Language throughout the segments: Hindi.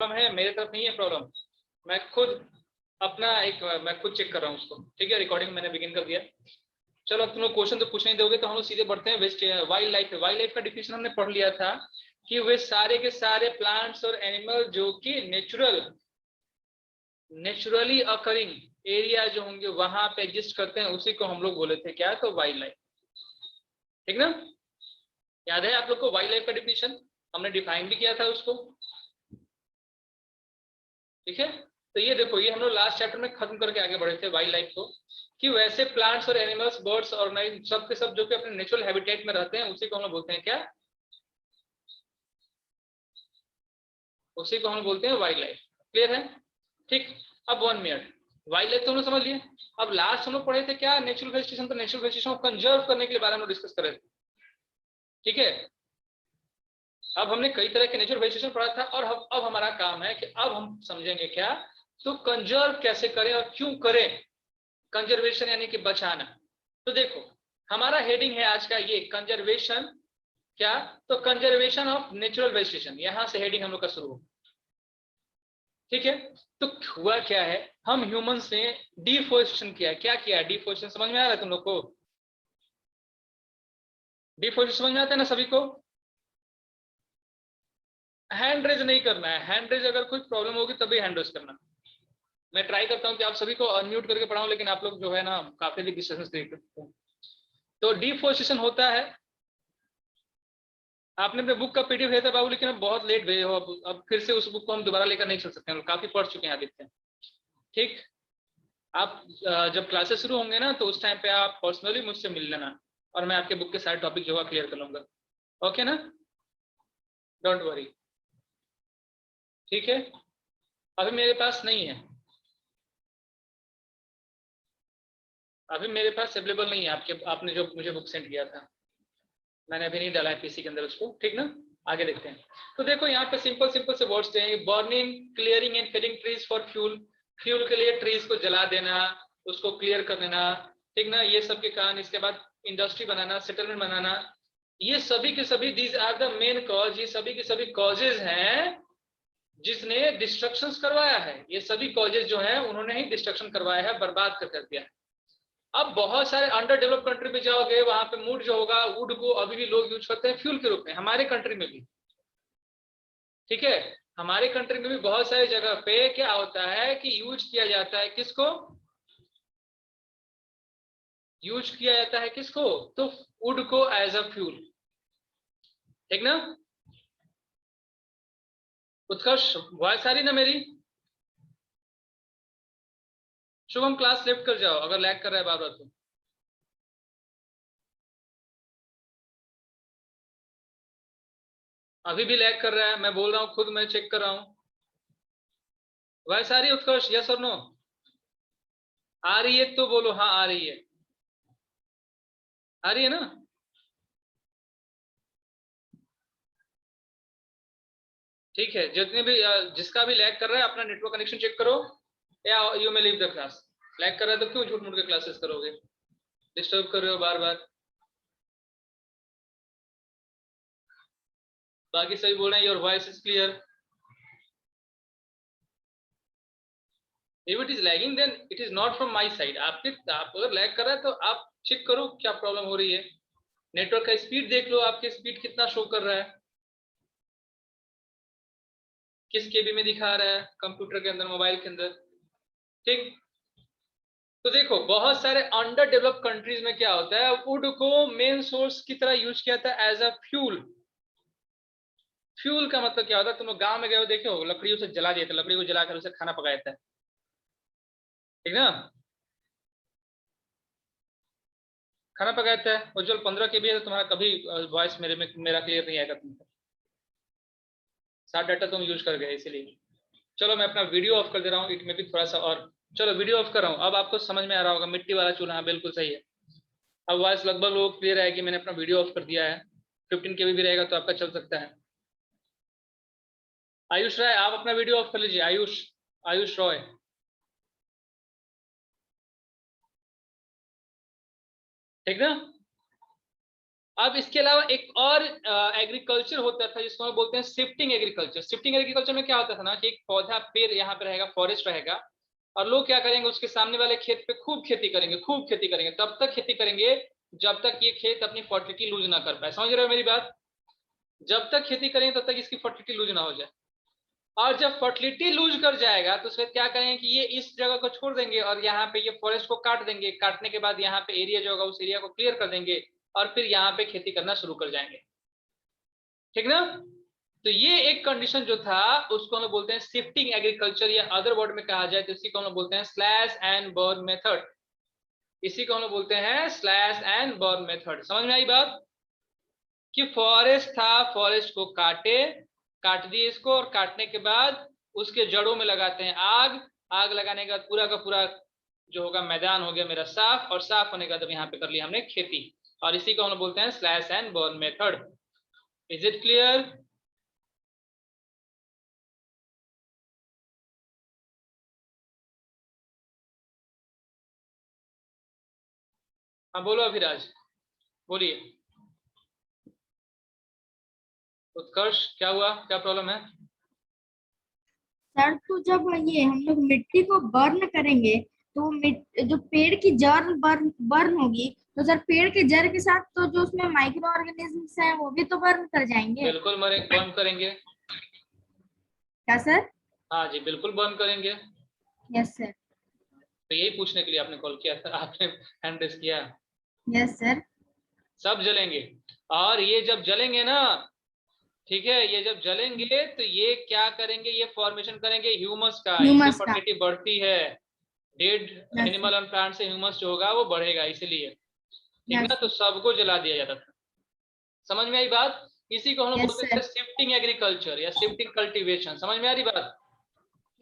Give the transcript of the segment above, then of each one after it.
प्रॉब्लम है, मेरे तरफ नहीं है प्रॉब्लम। मैं खुद मैं खुद चेक कर रहा हूँ उसको। ठीक है, रिकॉर्डिंग मैंने बिगिन कर दिया। चलो अब तुम लोग क्वेश्चन तो पूछ नहीं दोगे तो हम लोग सीधे बढ़ते हैं west wild life. Wild life का डिफिनेशन हमने पढ़ लिया था कि वे सारे के सारे प्लांट्स और एनिमल जो कि नेचुरली अकरिंग एरिया जो होंगे वहां पे एग्जिस्ट करते हैं, उसी को हम लोग बोले थे क्या, तो वाइल्ड लाइफ। ठीक ना, याद है आप लोग को वाइल्ड लाइफ का डिफिनेशन? हमने डिफाइन भी किया था उसको। ठीक है, तो ये देखो, ये हम लोग लास्ट चैप्टर में खत्म करके आगे बढ़े थे वाइल्ड लाइफ को, कि वैसे प्लांट्स और एनिमल्स, बर्ड्स और सब के सब जो कि अपने नेचुरल हैबिटेट में रहते हैं, उसी को हम लोग बोलते हैं क्या, उसी को हम लोग बोलते हैं वाइल्ड लाइफ। क्लियर है? ठीक, अब 1 मिनट, वाइल्ड लाइफ तो हम लोग समझ लिए। अब लास्ट हम लोग पढ़े थे क्या, नेचुरल वेजिटेशन। तो नेचुरल वेजिटेशन को कंजर्व करने के बारे में डिस्कस कर रहे थे। ठीक है, अब हमने कई तरह के नेचुरल वेजिटेशन पढ़ा था, और अब हमारा काम है कि अब हम समझेंगे क्या, तो कंजर्व कैसे करें और क्यों करें। कंजर्वेशन यानी कि बचाना। तो देखो, हमारा हेडिंग है आज का ये, कंजर्वेशन क्या, तो कंजर्वेशन ऑफ नेचुरल वेजिटेशन, यहां से हेडिंग हम लोग का शुरू हो। ठीक है, तो हुआ क्या है, हम ह्यूमंस ने डिफोरेस्टेशन किया। क्या किया? डिफोरेस्टेशन समझ में आ रहा है तुम लोग को? डिफोरेस्टेशन समझ में आता है ना सभी को? हैंड रेज नहीं करना है, हैंड रेज अगर कोई प्रॉब्लम होगी तभी हैंड रेज करना। मैं ट्राई करता हूं कि आप सभी को अनम्यूट करके पढ़ाऊं, लेकिन आप लोग जो है ना काफी डिस्टर्बेंस देते हैं। तो डिफोरेस्टेशन होता है, आपने अपने बुक का पीडीएफ भेजा था बाबू, लेकिन अब बहुत लेट भेजे हो। अब फिर से उस बुक को हम दोबारा लेकर नहीं चल सकते हैं, काफी पढ़ चुके हैं आदित्य। ठीक, आप जब क्लासेस शुरू होंगे ना, तो उस टाइम पे आप पर्सनली मुझसे मिल लेना, और मैं आपके बुक के सारे टॉपिक जो है क्लियर कर लूंगा। ओके ना, डोंट वरी। ठीक है, अभी मेरे पास नहीं है, अभी मेरे पास अवेलेबल नहीं है। आपने जो मुझे बुक सेंड किया था, मैंने अभी नहीं डाला है पीसी के अंदर उसको। ठीक ना, आगे देखते हैं। तो देखो यहाँ पे सिंपल सिंपल से वर्ड्स हैं, burning, clearing and felling trees for fuel. Fuel के लिए ट्रीज को जला देना, उसको क्लियर कर देना। ठीक ना, ये सब के कारण। इसके बाद इंडस्ट्री बनाना, सेटलमेंट बनाना, ये सभी के सभी these are the main cause, ये सभी के सभी कॉजेज हैं जिसने डिस्ट्रक्शन करवाया है। ये सभी कॉजेज जो है उन्होंने ही डिस्ट्रक्शन करवाया है, बर्बाद कर दिया है। अब बहुत सारे अंडर डेवलप कंट्री में जाओगे, वहां पे वुड जो होगा, वुड को अभी भी लोग यूज करते हैं फ्यूल के रूप में, हमारे कंट्री में भी। ठीक है, हमारे कंट्री में भी बहुत सारी जगह पे क्या होता है कि यूज किया जाता है, किसको यूज किया जाता है, किसको, तो वुड को एज अ फ्यूल। ठीक ना, उत्कर्ष वॉइस आ रही ना मेरी? शुभम क्लास लेफ्ट कर जाओ अगर लैग कर रहा है बार बार तो। अभी भी लैग कर रहा है, मैं बोल रहा हूँ खुद, मैं चेक कर रहा हूँ। वॉइस आ रही है उत्कर्ष, यस और नो? आ रही है तो बोलो हाँ आ रही है। आ रही है ना? ठीक है, जितने भी जिसका भी लैग कर रहा है अपना नेटवर्क कनेक्शन चेक करो, या you may leave the class. Lag कर रहा है तो क्यों झूठ मूठ के क्लासेस करोगे, डिस्टर्ब कर रहे हो बार बार। बाकी सभी बोल रहे हैं your voice is clear. If it is lagging then it is not from my side. आप अगर लैग कर रहा है तो आप चेक करो क्या प्रॉब्लम हो रही है। नेटवर्क का स्पीड देख लो, आपके स्पीड कितना शो कर रहा है, किस केबी में दिखा रहा है कंप्यूटर के अंदर, मोबाइल के अंदर। ठीक, तो देखो बहुत सारे अंडर डेवलप कंट्रीज में क्या होता है, वुड को मेन सोर्स की तरह यूज किया था एज अ फ्यूल। फ्यूल का मतलब क्या होता है, तुम लोग गांव में गए हो, देखे हो लकड़ियों से जला दिया था, लकड़ी को जलाकर उसे खाना पकाया था। ठीक ना, खाना पकाया था। उज्जवल 15 के भी है तो तुम्हारा कभी वॉइस मेरा क्लियर नहीं आएगा तुमको, साथ डाटा तुम यूज कर गए इसीलिए। चलो मैं अपना वीडियो ऑफ कर दे रहा हूँ, इट में भी थोड़ा सा और। चलो वीडियो ऑफ कर रहा हूँ, अब आपको समझ में आ रहा होगा। मिट्टी वाला चूल्हा, हाँ बिल्कुल सही है। अब वॉइस लगभग लोग क्लियर है कि मैंने अपना वीडियो ऑफ कर दिया है। 15 के भी रहेगा तो आपका चल सकता है। आयुष राय आप अपना वीडियो ऑफ कर लीजिए, आयुष, आयुष रॉय। ठीक ना, अब इसके अलावा एक और एग्रीकल्चर होता था जिसको हम बोलते हैं शिफ्टिंग एग्रीकल्चर। शिफ्टिंग एग्रीकल्चर में क्या होता था ना कि एक पौधा पेड़ यहाँ पे रहेगा, फॉरेस्ट रहेगा, और लोग क्या करेंगे उसके सामने वाले खेत पे खूब खेती करेंगे, खूब खेती करेंगे, तब तक खेती करेंगे जब तक ये खेत अपनी फर्टिलिटी लूज ना कर पाए। समझ रहे हो मेरी बात? जब तक खेती करेंगे तब तक इसकी फर्टिलिटी लूज ना हो जाए, और जब फर्टिलिटी लूज कर जाएगा तो उसमें क्या करेंगे कि ये इस जगह को छोड़ देंगे और यहाँ पे ये फॉरेस्ट को काट देंगे। काटने के बाद यहाँ पे एरिया जो होगा उस एरिया को क्लियर कर देंगे और फिर यहाँ पे खेती करना शुरू कर जाएंगे। ठीक ना? तो ये एक कंडीशन जो था उसको हम लोग बोलते हैं शिफ्टिंग एग्रीकल्चर, या अदर वर्ड में कहा जाए तो इसी को हम लोग बोलते हैं स्लैश एंड बर्न मेथड। इसी को हम लोग बोलते हैं स्लैश एंड बर्न मेथड। समझ में आई बात? कि फॉरेस्ट था, फॉरेस्ट को काटे, काट दिए इसको, और काटने के बाद उसके जड़ों में लगाते हैं आग। आग लगाने के बाद पूरा का पूरा जो होगा मैदान हो गया मेरा साफ, और साफ होने के बाद यहाँ पे कर लिया हमने खेती, और इसी को हम लोग बोलते हैं slash and burn method. Is it clear? हाँ बोलो अभिराज, बोलिए। उत्कर्ष, क्या हुआ, क्या प्रॉब्लम है? सर तो जब ये हम लोग मिट्टी को बर्न करेंगे तो जो पेड़ की जड़ बर्न बर्न होगी, तो सर पेड़ के जड़ के साथ तो जो उसमें माइक्रो ऑर्गेनिजम्स हैं वो भी तो बर्न कर जाएंगे। बिल्कुल मरे बर्न करेंगे। क्या सर? हाँ जी, बिल्कुल बर्न करेंगे। Yes sir. तो यही पूछने के लिए आपने कॉल किया था, आपने हैंड रेस किया। Yes sir. सब जलेंगे, और ये जब जलेंगे ना, ठीक है, ये जब जलेंगे तो ये क्या करेंगे, ये फॉर्मेशन करेंगे ह्यूमस का, इससे ह्यूमस का। फर्टिलिटी बढ़ती है। Dead yes sir. एनिमल और प्लांट से ह्यूमस जो होगा वो बढ़ेगा, इसीलिए। ठीक यस ना? तो सर। सबको जला दिया जाता था। समझ में आई बात? इसी को हम लोग यस बोलते थे सर। शिफ्टिंग एग्रीकल्चर या शिफ्टिंग कल्टीवेशन। समझ में आ रही बात?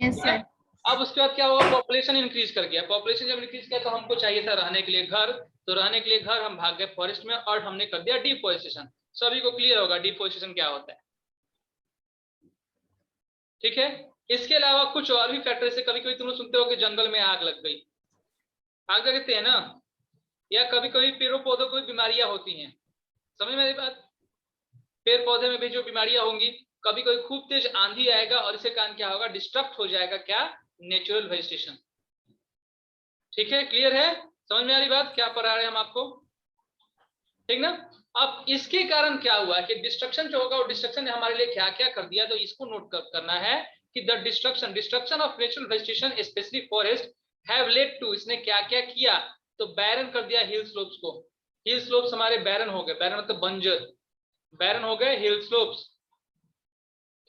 यस ठीक है। सर। अब उसके बाद क्या हुआ, पॉपुलेशन इंक्रीज कर गया। पॉपुलेशन जब इंक्रीज किया तो हमको चाहिए था रहने के लिए घर, तो रहने के लिए घर हम भाग गए फॉरेस्ट में, और हमने कर दिया डिफॉरेस्टेशन। सभी को क्लियर होगा डिफॉरेस्टेशन क्या होता है? ठीक है। इसके अलावा कुछ और भी फैक्टर से, कभी कभी तुम लोग सुनते हो कि जंगल में आग लग गई, आग लगते हैं ना, या कभी कभी पेड़ों पौधों को भी बीमारियां होती हैं। समझ में आई बात? पेड़ पौधे में भी जो बीमारियां होंगी, कभी कभी खूब तेज आंधी आएगा और इसके कारण क्या होगा, डिस्ट्रक्ट हो जाएगा क्या, नेचुरल वेजिटेशन। ठीक है, क्लियर है? समझ में आ रही बात क्या पढ़ा रहे हैं हम आपको? ठीक ना? अब इसके कारण क्या हुआ कि डिस्ट्रक्शन जो होगा, वो डिस्ट्रक्शन ने हमारे लिए क्या क्या कर दिया, तो इसको नोट करना है कि the destruction destruction of natural vegetation specially forest have led to, इसने क्या क्या किया, तो बैरन कर दिया हिल स्लोप्स को। हिल स्लोप्स हमारे बैरन हो गए, बैरन मतलब बंजर, बैरन हो गए हिल स्लोप्स।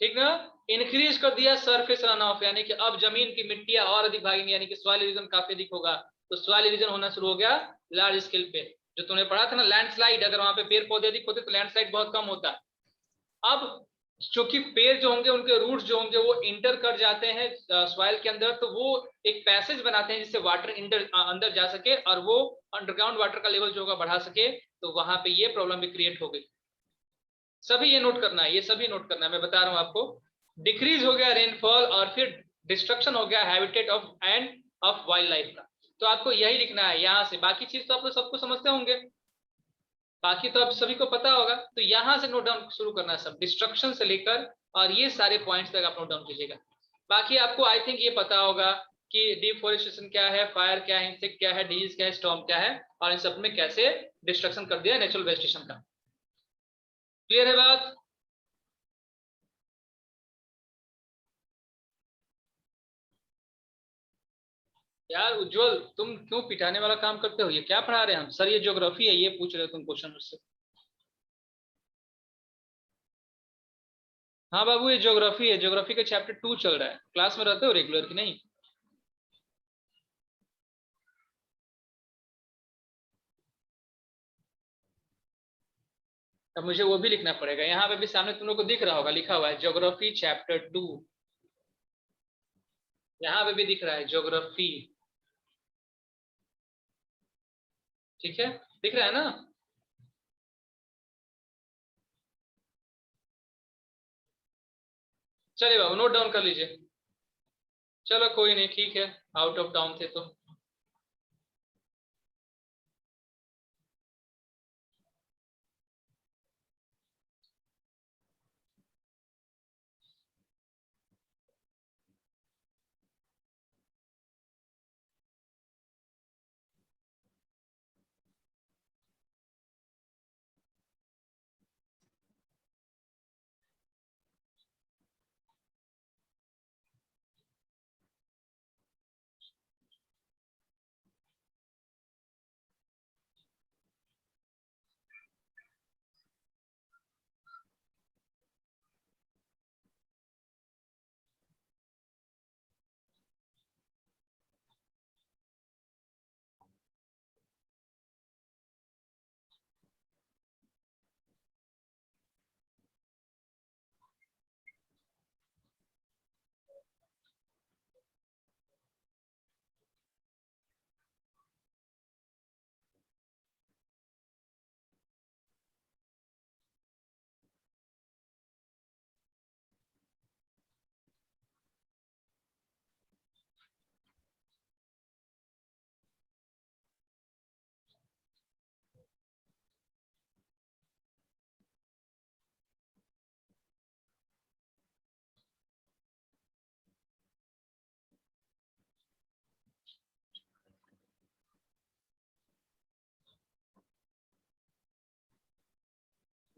ठीक ना? इंक्रीज कर दिया सरफेस रन ऑफ, यानी कि अब जमीन की मिट्टियां और अधिक भागेंगी, यानी कि सॉइल इरोजन काफी अधिक होगा। तो सॉइल इरोजन होना शुरू हो गया लार्ज स्केल पे। जो तुमने पढ़ा था ना लैंडस्लाइड, अगर वहां पे पेड़ पौधे अधिक होते तो लैंडस्लाइड बहुत कम होता। अब चूंकि पेड़ जो होंगे उनके रूट्स जो होंगे वो इंटर कर जाते हैं सॉइल के अंदर, तो वो एक पैसेज बनाते हैं जिससे वाटर अंदर जा सके और वो अंडरग्राउंड वाटर का लेवल जो होगा बढ़ा सके। तो वहां पे ये प्रॉब्लम भी क्रिएट हो गई। सभी ये नोट करना है, ये सभी नोट करना है, मैं बता रहा हूं आपको। डिक्रीज हो गया रेनफॉल, और फिर डिस्ट्रक्शन हो गया habitat of end of wild life का। तो आपको यही लिखना है यहां से, बाकी चीज तो आप लोग सबको समझते होंगे, बाकी तो आप सभी को पता होगा। तो यहां से नोट डाउन शुरू करना है, सब डिस्ट्रक्शन से लेकर और ये सारे पॉइंट्स तक आप नोट डाउन कीजिएगा। बाकी आपको आई थिंक ये पता होगा कि डिफोरेस्टेशन क्या है, फायर क्या है, इंसेक्ट क्या है, डिजीज क्या है, स्टॉर्म क्या है, और इन सब में कैसे डिस्ट्रक्शन कर दिया नेचुरल वेजिटेशन का। क्लियर है बात? यार उज्जवल, तुम क्यों पिटाने वाला काम करते हो? ये क्या पढ़ा रहे हैं हम? सर ये ज्योग्राफी है, ये पूछ रहे हो तुम क्वेश्चन मुझसे। हाँ बाबू, ये ज्योग्राफी है, ज्योग्राफी का चैप्टर 2 चल रहा है। क्लास में रहते हो रेगुलर कि नहीं? अब मुझे वो भी लिखना पड़ेगा, यहाँ पे भी सामने तुम लोग को दिख रहा होगा, लिखा हुआ है ज्योग्राफी चैप्टर 2। यहाँ पे भी दिख रहा है ज्योग्राफी। ठीक है, दिख रहा है ना? चलिए बाबू, नोट डाउन कर लीजिए। चलो कोई नहीं, ठीक है, आउट ऑफ टाउन थे तो।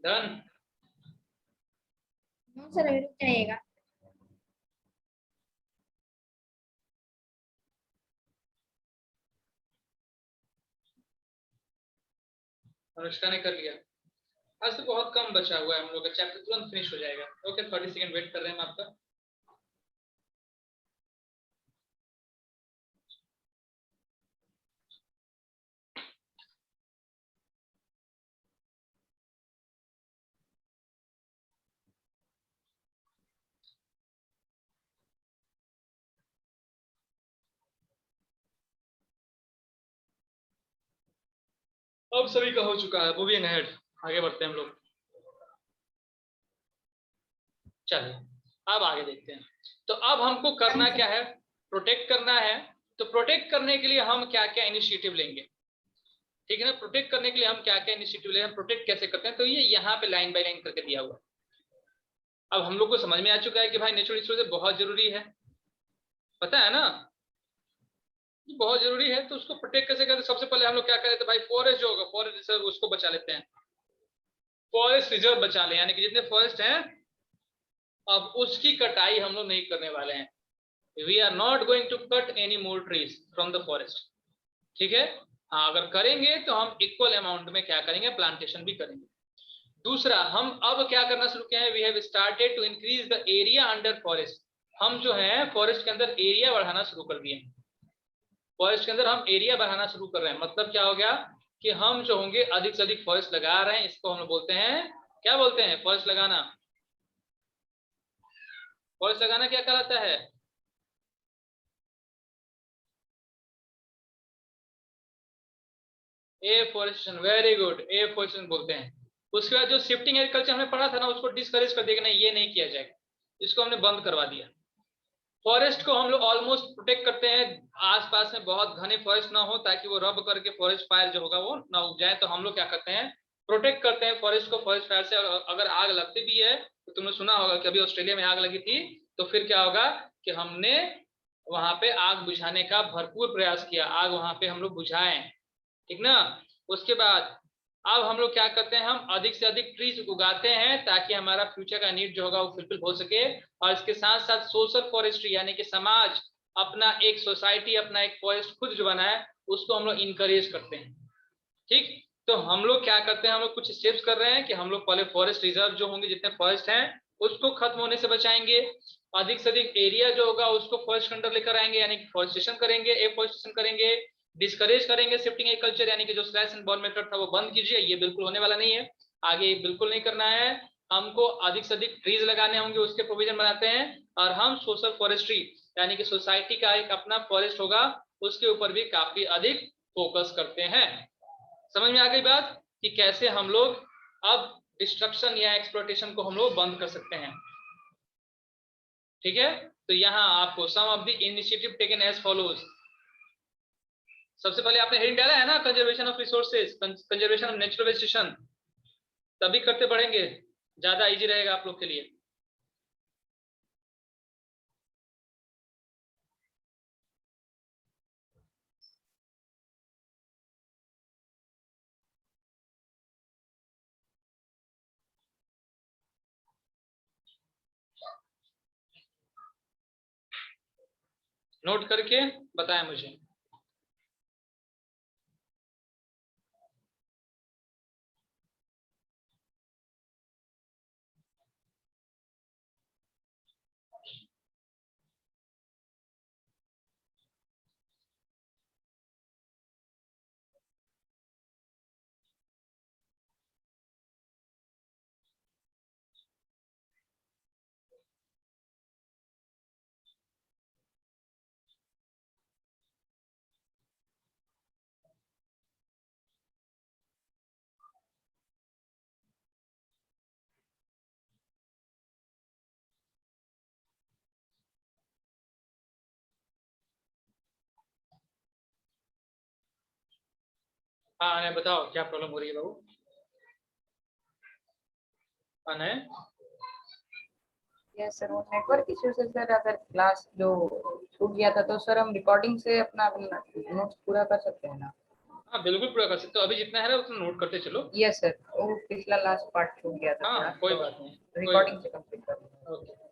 डन। नो सर रुक जाइएगा। अनुष्का ने कर लिया। आज तो बहुत कम बचा हुआ है, हम लोग का चैप्टर तुरंत फिनिश हो जाएगा। ओके 30 सेकंड वेट कर रहे हैं हम आपका। अब सभी का हो चुका है, मूविंग अहेड, आगे बढ़ते हैं हम लोग। चलिए अब आगे देखते हैं। तो अब हमको करना क्या है, प्रोटेक्ट करना है। तो प्रोटेक्ट करने के लिए हम क्या क्या इनिशिएटिव लेंगे, ठीक है ना। प्रोटेक्ट करने के लिए हम क्या क्या इनिशिएटिव लेंगे, हम प्रोटेक्ट कैसे करते हैं, तो ये यहाँ पे लाइन बाय लाइन करके दिया हुआ है। अब हम लोग को समझ में आ चुका है कि भाई नेचुरल रिसोर्सेज बहुत जरूरी है, पता है ना, बहुत जरूरी है। तो उसको प्रोटेक्ट कैसे करते हैं, सबसे पहले हम लोग क्या करें, तो भाई फॉरेस्ट जो होगा, फॉरेस्ट रिजर्व उसको बचा लेते हैं, फॉरेस्ट रिजर्व बचा ले, यानी कि जितने फॉरेस्ट हैं अब उसकी कटाई हम लोग नहीं करने वाले हैं। We are not going to cut any more trees from the forest, ठीक है। हाँ अगर करेंगे तो हम इक्वल अमाउंट में क्या करेंगे, प्लांटेशन भी करेंगे। दूसरा, हम अब क्या करना शुरू किया है, we have started to increase the area under forest. हम जो है फॉरेस्ट के अंदर एरिया बढ़ाना शुरू कर दिए। फॉरेस्ट के अंदर हम एरिया बढ़ाना शुरू कर रहे हैं, मतलब क्या हो गया कि हम जो होंगे अधिक से अधिक फॉरेस्ट लगा रहे हैं। इसको हम लोग बोलते हैं, क्या बोलते हैं, फॉरेस्ट लगाना। फॉरेस्ट लगाना क्या कहलाता है, एफॉरेस्टेशन। वेरी गुड, एफॉरेस्टेशन बोलते हैं। उसके बाद जो शिफ्टिंग एग्रीकल्चर हमने पढ़ा था ना, उसको डिस्करेज कर दिया, नहीं ये नहीं किया जाएगा, इसको हमने बंद करवा दिया। फॉरेस्ट को हम लोग ऑलमोस्ट प्रोटेक्ट करते हैं, आसपास में बहुत घने फॉरेस्ट ना हो ताकि वो रब करके फॉरेस्ट फायर जो होगा वो ना उग जाए। तो हम लोग क्या करते हैं, प्रोटेक्ट करते हैं फॉरेस्ट को फॉरेस्ट फायर से। अगर आग लगती भी है तो तुमने सुना होगा कि अभी ऑस्ट्रेलिया में आग लगी थी, तो फिर क्या होगा कि हमने वहां पे आग बुझाने का भरपूर प्रयास किया, आग वहां पे हम लोग बुझाएं, ठीक ना। उसके बाद अब हम लोग क्या करते हैं, हम अधिक से अधिक ट्रीज उगाते हैं ताकि हमारा फ्यूचर का नीड जो होगा वो फुलफिल हो सके। और इसके साथ साथ सोशल फॉरेस्ट्री, यानी कि समाज अपना एक सोसाइटी, अपना एक फॉरेस्ट खुद जो बनाए उसको हम लोग इंकरेज करते हैं, ठीक। तो हम लोग क्या करते हैं, हम लोग कुछ स्टेप्स कर रहे हैं कि हम लोग पहले फॉरेस्ट रिजर्व जो होंगे, जितने फॉरेस्ट हैं उसको खत्म होने से बचाएंगे। अधिक से अधिक एरिया जो होगा उसको फॉरेस्ट के अंडर लेकर आएंगे, यानी कि फॉरेस्टेशन करेंगे, एफॉरेस्टेशन करेंगे। डिस्करेज करेंगे शिफ्टिंग एग्रीकल्चर, यानी कि जो स्लैश एंड बर्न मेथड था वो बंद कीजिए, ये बिल्कुल होने वाला नहीं है, आगे बिल्कुल नहीं करना है। हमको अधिक से अधिक ट्रीज लगाने होंगे, उसके प्रोविजन बनाते हैं। और हम सोशल फॉरेस्ट्री, यानी कि सोसाइटी का एक अपना फॉरेस्ट होगा, उसके ऊपर भी काफी अधिक फोकस करते हैं। समझ में आ गई बात कि कैसे हम लोग अब डिस्ट्रक्शन या एक्सप्लॉयटेशन को हम लोग बंद कर सकते हैं, ठीक है। तो यहाँ आपको some of the initiative taken as follows. सबसे पहले आपने हेडिंग डाला है ना, conservation of resources, conservation of natural vegetation, तभी करते बढ़ेंगे, ज्यादा इजी रहेगा आप लोग के लिए। नोट करके बताएं मुझे। हाँ अनय बताओ क्या प्रॉब्लम हो रही है बाबू। अनय यस सर, वो नेटवर्क इश्यू से सर, अगर क्लास जो छूट गया था तो सर हम रिकॉर्डिंग से अपना नोट्स पूरा कर सकते हैं ना। हाँ बिल्कुल पूरा कर सकते हो, अभी जितना है उतना नोट करते चलो। यस सर, वो पिछला लास्ट पार्ट छूट गया था हाँ थोड़ा, कोई तो बात नहीं, कोई रिकॉर्डिंग से कंप्लीट कर लूंगा। ओके।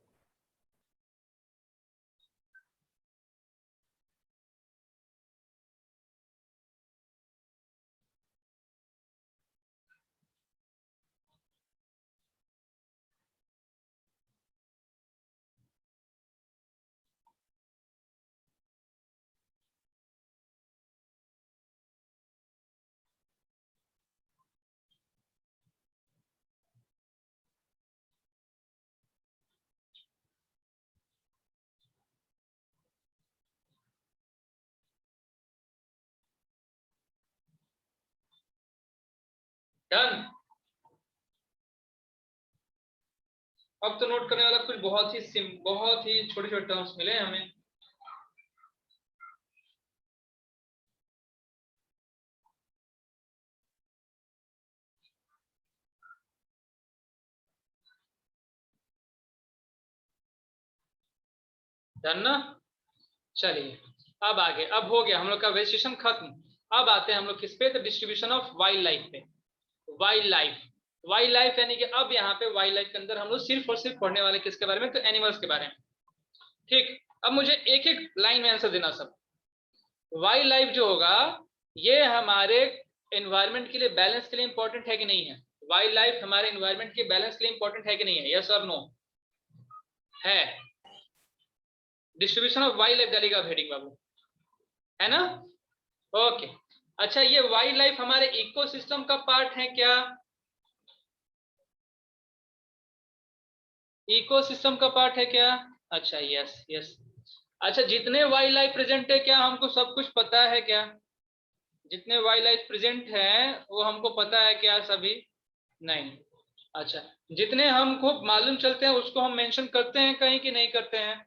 डन। अब तो नोट करने वाला कुछ बहुत ही छोटे छोटे टर्म्स मिले हैं हमें। डन ना, चलिए अब आगे, अब हो गया हम लोग का वेजिटेशन खत्म। अब आते हैं हम लोग किस पे, तो डिस्ट्रीब्यूशन ऑफ वाइल्ड लाइफ पे। वाइल्ड लाइफ, वाइल्ड लाइफ यानी कि अब यहाँ पे वाइल्ड लाइफ के अंदर हम लोग सिर्फ और सिर्फ पढ़ने वाले किसके बारे में, तो एनिमल्स के बारे में। ठीक, अब मुझे एक एक लाइन में आंसर देना सब। वाइल्ड लाइफ जो होगा ये हमारे एनवायरनमेंट के लिए, बैलेंस के लिए इंपॉर्टेंट है कि नहीं है? वाइल्ड लाइफ हमारे एनवायरनमेंट के बैलेंस के लिए इंपॉर्टेंट है कि नहीं है? यस और नो? है। डिस्ट्रीब्यूशन ऑफ वाइल्ड लाइफ डालेगा हेडिंग बाबू, है ना? ओके। अच्छा, ये वाइल्ड लाइफ हमारे इकोसिस्टम का पार्ट है क्या? इकोसिस्टम का पार्ट है क्या? अच्छा, यस यस। अच्छा, जितने वाइल्ड लाइफ प्रेजेंट है क्या हमको सब कुछ पता है क्या? जितने वाइल्ड लाइफ प्रेजेंट है वो हमको पता है क्या सभी? नहीं। अच्छा, जितने हमको मालूम चलते हैं उसको हम मेंशन करते हैं कहीं कि नहीं करते हैं?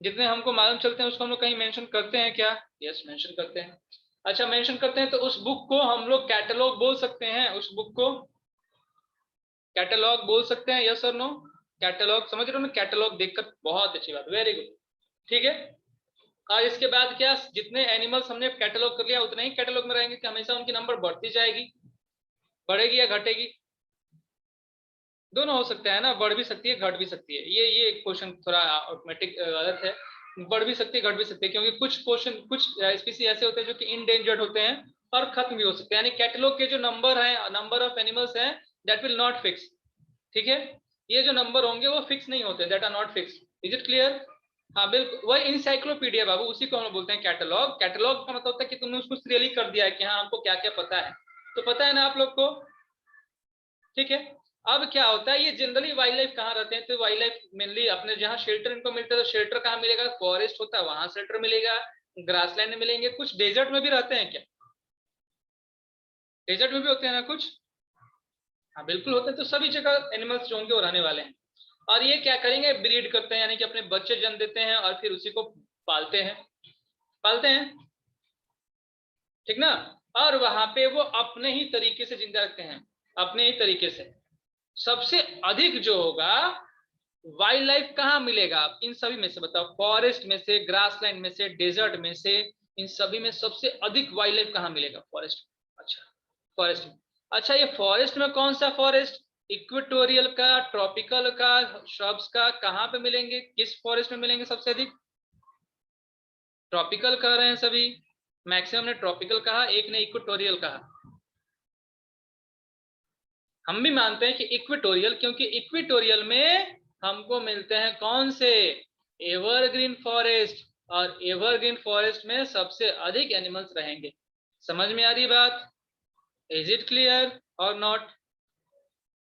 जितने हमको मालूम चलते हैं उसको हम लोग कहीं मेंशन करते हैं क्या? यस, मेंशन करते हैं। अच्छा, मेंशन करते हैं तो उस बुक को हम लोग कैटलॉग बोल सकते हैं? उस बुक को कैटलॉग बोल सकते हैं? यस और नो? कैटलॉग समझ रहे हो ना? कैटलॉग देखकर, बहुत अच्छी बात, वेरी गुड। ठीक है। और इसके बाद क्या, जितने एनिमल्स हमने कैटलॉग कर लिया उतने ही कैटलॉग में रहेंगे कि हमेशा उनकी नंबर बढ़ती जाएगी, बढ़ेगी या घटेगी? दोनों हो सकता है ना, बढ़ भी सकती है घट भी सकती है। ये क्वेश्चन थोड़ा ऑटोमेटिक गलत है। बढ़ भी सकती है घट भी सकती है, क्योंकि कुछ क्वेश्चन, कुछ स्पीसी ऐसे होते हैं जो कि इंडेंजर्ड होते हैं और खत्म भी हो सकते हैं। यानी कैटलॉग के जो नंबर है, नंबर ऑफ एनिमल्स हैं, दैट विल नॉट फिक्स। ठीक है, ये जो नंबर होंगे वो फिक्स नहीं होते, that are not fix. Is it clear? हाँ बिल्कुल, वही इंसाइक्लोपीडिया बाबू, उसी को हम लोग बोलते हैं कैटलॉग। कैटलॉग का मतलब होता है कि तुमने उसको सीरियली कर दिया है कि हाँ हमको क्या क्या पता है। तो पता है ना आप लोग को? ठीक है। अब क्या होता है, ये जनरली वाइल्ड लाइफ कहाँ रहते हैं, तो वाइल्ड लाइफ मेनली अपने जहाँ शेल्टर इनको मिलता है, तो शेल्टर कहाँ मिलेगा? फॉरेस्ट होता है वहां शेल्टर मिलेगा, ग्रासलैंड में मिलेंगे, कुछ डेजर्ट में भी रहते हैं क्या? डेजर्ट में भी होते हैं ना कुछ? हाँ बिल्कुल होते हैं। तो सभी जगह एनिमल्स जो होंगे वो रहने वाले हैं। और ये क्या करेंगे, ब्रीड करते हैं, यानी कि अपने बच्चे जन्म देते हैं और फिर उसी को पालते हैं, पालते हैं। ठीक ना? और वहां पे वो अपने ही तरीके से जिंदा रखते हैं, अपने ही तरीके से। सबसे अधिक जो होगा वाइल्ड लाइफ कहाँ मिलेगा? आप इन सभी में से बताओ, फॉरेस्ट में से, ग्रासलैंड में से, डेजर्ट में से, इन सभी में सबसे अधिक वाइल्ड लाइफ कहाँ मिलेगा? फॉरेस्ट। अच्छा, फॉरेस्ट में। अच्छा, ये फॉरेस्ट में कौन सा फॉरेस्ट? इक्वेटोरियल का, ट्रॉपिकल का, श्रब्स का? कहाँ पे मिलेंगे, किस फॉरेस्ट में मिलेंगे सबसे अधिक? ट्रॉपिकल कह रहे हैं सभी, मैक्सिमम ने ट्रॉपिकल कहा, एक ने इक्वेटोरियल कहा। हम भी मानते हैं कि इक्वेटोरियल, क्योंकि इक्वेटोरियल में हमको मिलते हैं कौन से? Evergreen forest. और एवरग्रीन फॉरेस्ट में सबसे अधिक एनिमल्स रहेंगे। समझ में आ रही बात? इज इट क्लियर और नॉट?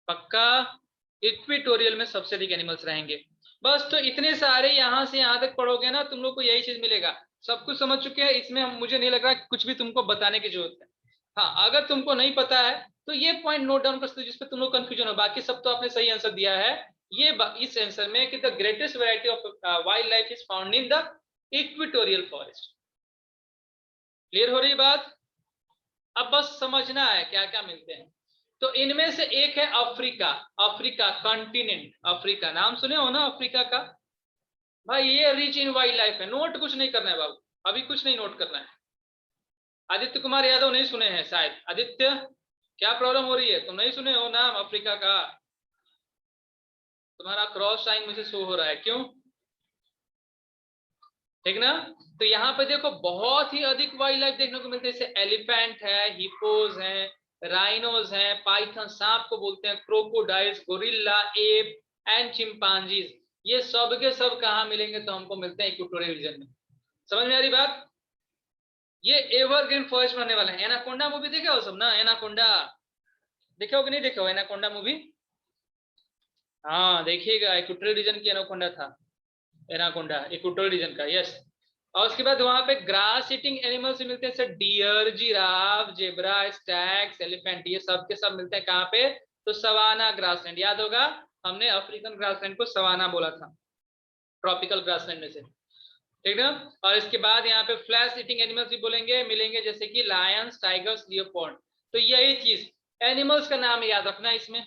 पक्का? इक्वेटोरियल में सबसे अधिक एनिमल्स रहेंगे। बस, तो इतने सारे यहां से यहां तक पढ़ोगे ना, तुम लोग को यही चीज मिलेगा। सब कुछ समझ चुके हैं इसमें, मुझे नहीं लग रहा कुछ भी तुमको बताने की जरूरत है। हाँ, अगर तुमको नहीं पता है तो ये पॉइंट नोट डाउन कर सकते हो जिसपे तुम लोग कंफ्यूजन हो। बाकी सब तो आपने सही आंसर दिया है। ये इस आंसर में कि the greatest variety of wild life is found in the equatorial forest. Clear हो रही बात? अब बस समझना है क्या क्या मिलते हैं। तो इनमें से एक है अफ्रीका। अफ्रीका कॉन्टिनेंट, अफ्रीका नाम सुने हो ना अफ्रीका का? भाई ये रिच इन वाइल्ड लाइफ है। नोट कुछ नहीं करना है बाबू, अभी कुछ नहीं नोट करना है। आदित्य कुमार यादव नहीं सुने हैं शायद। आदित्य, क्या प्रॉब्लम हो रही है? तुम नहीं सुने हो नाम अफ्रीका का? तुम्हारा क्रॉस साइन मुझे शो हो रहा है, क्यों? ठीक ना? तो यहाँ पे देखो बहुत ही अधिक वाइल्ड लाइफ देखने को मिलते हैं, जैसे एलिफेंट है, हिपोज है, राइनोज है, पाइथन सांप को बोलते हैं, crocodiles, gorilla, app and chimpanzees. ये सब के सब कहाँ मिलेंगे? तो हमको मिलते हैं इक्वेटोरियल रीजन में। समझ में आ रही बात? ये एवरग्रीन फॉरेस्ट में रहने वाले हैं। एनाकोंडा मूवी देखे हो सब ना? एनाकोंडा देखे हो कि नहीं देखे हो एनाकोंडा मूवी? हाँ देखिएगा, इक्वेटोरियल रीजन की एनाकोंडा था। एनाकोंडा इक्वेटोरियल रीजन का, यस। और उसके बाद वहां पे ग्रास ईटिंग एनिमल्स भी मिलते हैं, जैसे deer, giraffe, zebra, stags, elephant. ये सब के सब मिलते हैं कहाँ पे? तो सवाना ग्रासलैंड। याद होगा हमने अफ्रीकन ग्रासलैंड को सवाना बोला था, ट्रॉपिकल ग्रासलैंड में से, ठीक ना? और इसके बाद यहाँ पे फ्लैश ईटिंग एनिमल्स भी बोलेंगे मिलेंगे, जैसे कि लायंस, टाइगर्स, लियोपार्ड। तो यही चीज, एनिमल्स का नाम याद रखना इसमें,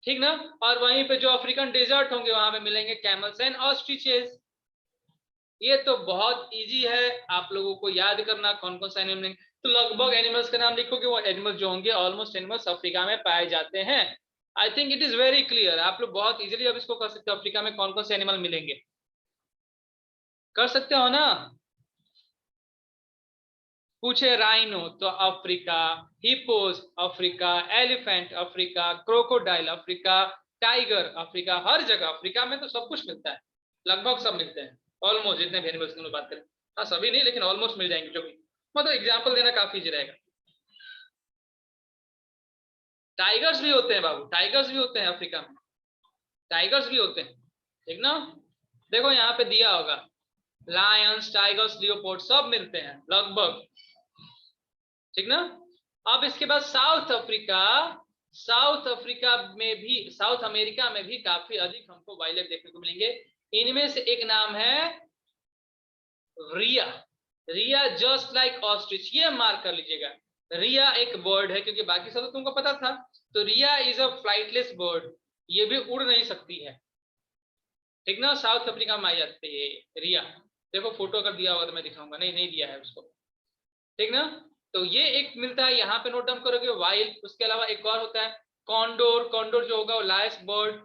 ठीक ना? और वहीं पे जो अफ्रीकन डेजर्ट होंगे वहां पे मिलेंगे कैमल्स एंड ऑस्ट्रिचेस। ये तो बहुत इजी है आप लोगों को याद करना कौन कौन सा एनिमल। तो लगभग एनिमल्स का नाम लिखोगे, वो एनिमल्स जो होंगे ऑलमोस्ट एनिमल्स अफ्रीका में पाए जाते हैं। I think it is very clear. आप लोग बहुत इजीली अब इसको कर सकते हो, अफ्रीका में कौन कौन से एनिमल मिलेंगे, कर सकते हो ना? पूछे राइनो तो Africa, hippos Africa, elephant Africa, crocodile Africa, tiger Africa. हर जगह अफ्रीका में तो सब कुछ मिलता है, लगभग सब मिलते हैं, ऑलमोस्ट जितने भी एनिमल्स की बात करें। हाँ सभी नहीं, लेकिन ऑलमोस्ट मिल जाएंगे जो भी। मतलब एग्जाम्पल देना काफी इजी रहेगा। टाइगर्स भी होते हैं बाबू, टाइगर्स भी होते हैं अफ्रीका में, टाइगर्स भी होते हैं, ठीक ना? देखो यहाँ पे दिया होगा, लायंस, टाइगर्स, लियोपोर्ड सब मिलते हैं लगभग, ठीक ना? अब इसके बाद साउथ अफ्रीका, साउथ अफ्रीका में भी, साउथ अमेरिका में भी काफी अधिक हमको वाइल्ड लाइफ देखने को मिलेंगे। इनमें से एक नाम है रिया। रिया जस्ट लाइक ऑस्ट्रिच, ये मार्क कर लीजिएगा। रिया एक बर्ड है, क्योंकि बाकी सब तो तुमको पता था। तो रिया इज अ फ्लाइटलेस बर्ड, ये भी उड़ नहीं सकती है, ठीक ना? साउथ अफ्रीका में आई जाती है रिया। देखो फोटो अगर दिया होगा तो मैं दिखाऊंगा, नहीं नहीं दिया है उसको, ठीक ना? तो ये एक मिलता है, यहाँ पे नोट डाउन करोगे वाइल्ड। उसके अलावा एक और होता है कॉन्डोर। कॉन्डोर जो होगा वो largest bird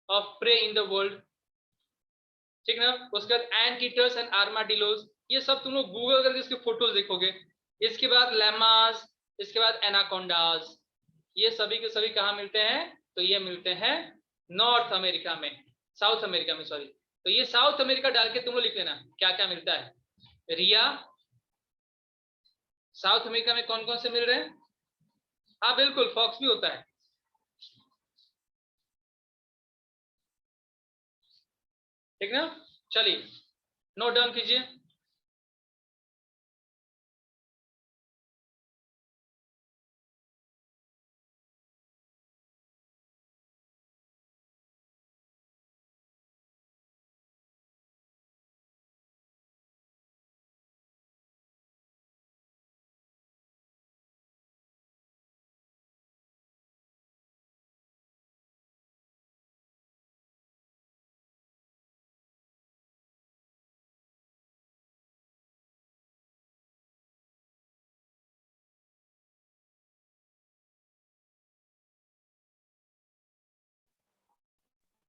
of prey in the world, ठीक ना? उसके बाद एंट ईटर्स एंड आर्माडिलोज, ये सब तुम लोग गूगल करके इसके फोटोज देखोगे। इसके बाद लेमास, इसके बाद एनाकोंडास। ये सभी के सभी कहाँ मिलते हैं? तो ये मिलते हैं नॉर्थ अमेरिका में, साउथ अमेरिका में सॉरी। तो ये साउथ अमेरिका डाल के तुम लोग लिख लेना क्या क्या मिलता है। रिया, साउथ अमेरिका में कौन कौन से मिल रहे हैं? हाँ बिल्कुल, फॉक्स भी होता है, ठीक ना? चलिए नोट डाउन कीजिए।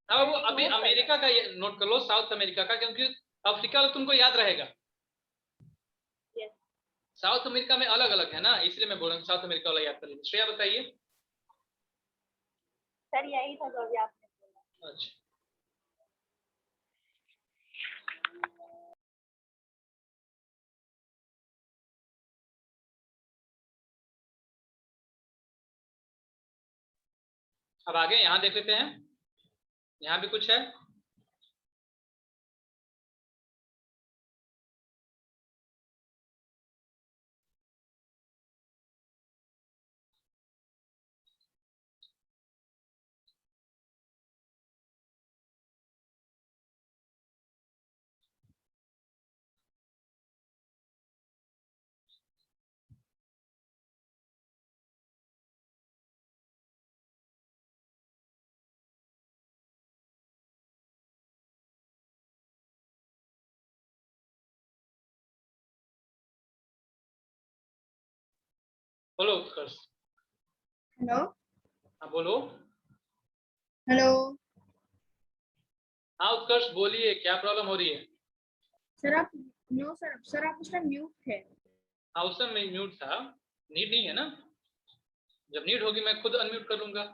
अब वो अभी अमेरिका का ये नोट कर लो, साउथ अमेरिका का, क्योंकि अफ्रीका तो तुमको याद रहेगा। साउथ अमेरिका में अलग अलग है ना, इसलिए मैं बोल रहा हूँ साउथ अमेरिका वाला याद कर लीजिए। श्रेया बताइए। सर यही था जो अभी आपने बोला। अच्छा, अब आगे यहाँ देख लेते हैं, यहाँ भी कुछ है। बोलो उत्कर्ष। हेलो हाँ बोलो। हेलो हाँ उत्कर्ष बोलिए, क्या प्रॉब्लम हो रही है? सर आप नो सर आप उस टाइम म्यूट थे। हाँ उस समय म्यूट था, नीड नहीं है ना, जब नीड होगी मैं खुद अनम्यूट कर लूंगा।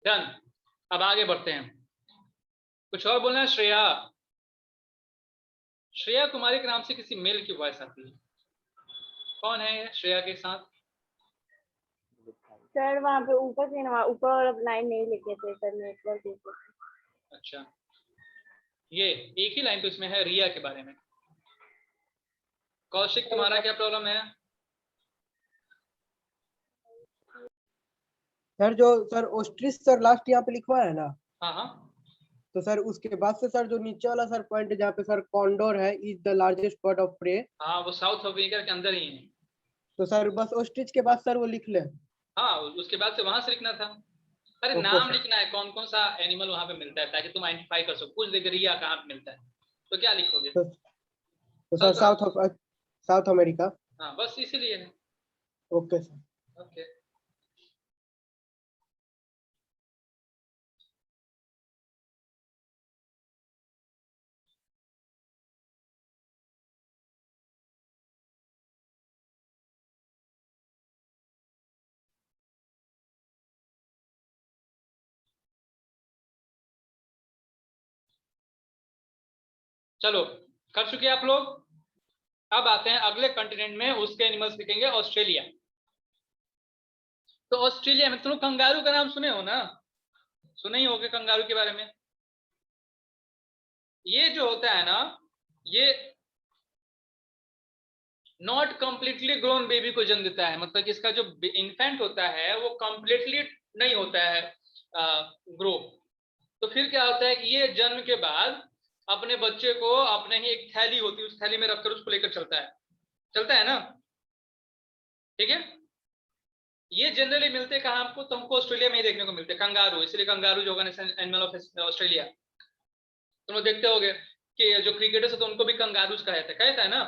डन। अब आगे बढ़ते हैं, कुछ और बोलना है? श्रेया, श्रेया कुमारी के नाम से किसी मेल की वॉइस आती है, कौन है ये श्रेया के साथ? सर वहाँ पे ऊपर से ना, ऊपर और लाइन नहीं लिखे थे सर, नेटवर्क इशू। अच्छा, ये एक ही लाइन तो इसमें है रिया के बारे में। कौशिक तुम्हारा क्या प्रॉब्लम है? सर जो सर ओस्ट्रिच सर लास्ट यहाँ पे लिखवा है ना, हाँ हाँ तो सर उसके बाद से सर जो नीचे वाला सर पॉइंट जहाँ पे सर कॉन्डोर है, is the largest bird of prey, हाँ, वो साउथ अफ्रीका के अंदर ही है। तो सर बस ओस्ट्रिच के बाद सर वो लिख ले। हाँ उसके बाद से वहां से लिखना था। अरे ओके नाम सर। लिखना है, कौन कौन सा एनिमल वहां पे मिलता है, ताकि तुम आइडेंटिफाई कर सको। पूछ देगा रिया कहाँ पे मिलता है, तो क्या लिखोगे? तो सर साउथ अमेरिका। हाँ बस इसीलिए है। Okay sir. ओके चलो, कर चुके आप लोग। अब आते हैं अगले कॉन्टिनेंट में, उसके एनिमल्स लिखेंगे ऑस्ट्रेलिया। तो ऑस्ट्रेलिया में तुम लोग कंगारू का नाम सुने हो ना? सुने ही होगे कंगारू के बारे में। ये जो होता है ना, ये नॉट कंप्लीटली ग्रोन बेबी को जन्म देता है, मतलब कि इसका जो इन्फेंट होता है वो कंप्लीटली नहीं होता है ग्रो। तो फिर क्या होता है कि ये जन्म के बाद अपने बच्चे को, अपने ही एक थैली होती है, उस थैली में रखकर उसको लेकर चलता है ना, ठीक है। ये जनरली मिलते कहाँ हमको? तो हमको ऑस्ट्रेलिया में ही देखने को मिलते हैं कंगारू, इसलिए कंगारू जो नेशनल एनिमल ऑफ ऑस्ट्रेलिया। तुम लोग देखते होगे कि जो क्रिकेटर्स होते हैं उनको भी कंगारूज कहता है ना।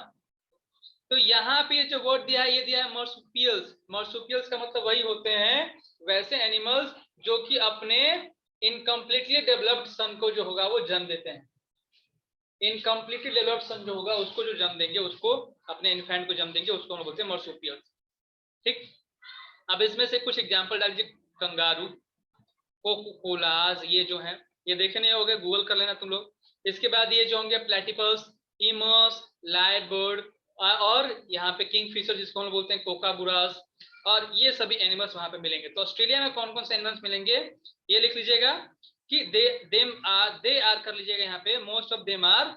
तो यहाँ पे जो वर्ड दिया है, ये दिया है मर्सुपियल्स। मर्सुपियल्स का मतलब वही होते हैं वैसे एनिमल्स जो कि अपने इनकम्प्लीटली डेवलप्ड सन को जो होगा वो जन्म देते हैं। इनकम्प्लीटली डेवलप्ड सन जो होगा उसको जो जन्म देंगे, उसको अपने इन्फेंट को जन्म देंगे, उसको हम बोलते हैं मर्सुपियल्स, ठीक। अब इसमें से कुछ एग्जांपल डाल दीजिए। कंगारू, कोकोलाज, ये जो है ये देखे नहीं होगे, गूगल कर लेना तुम लोग। इसके बाद ये जो होंगे प्लेटिपस, इमस, लायड बर्ड, और यहाँ पे किंग फिशर जिसको हम बोलते हैं कोकाबुरास, और ये सभी एनिमल्स वहां पे मिलेंगे। तो ऑस्ट्रेलिया में कौन कौन से एनिमल्स मिलेंगे ये लिख लीजिएगा कि दे आर कर लीजिएगा, यहाँ पे most of them are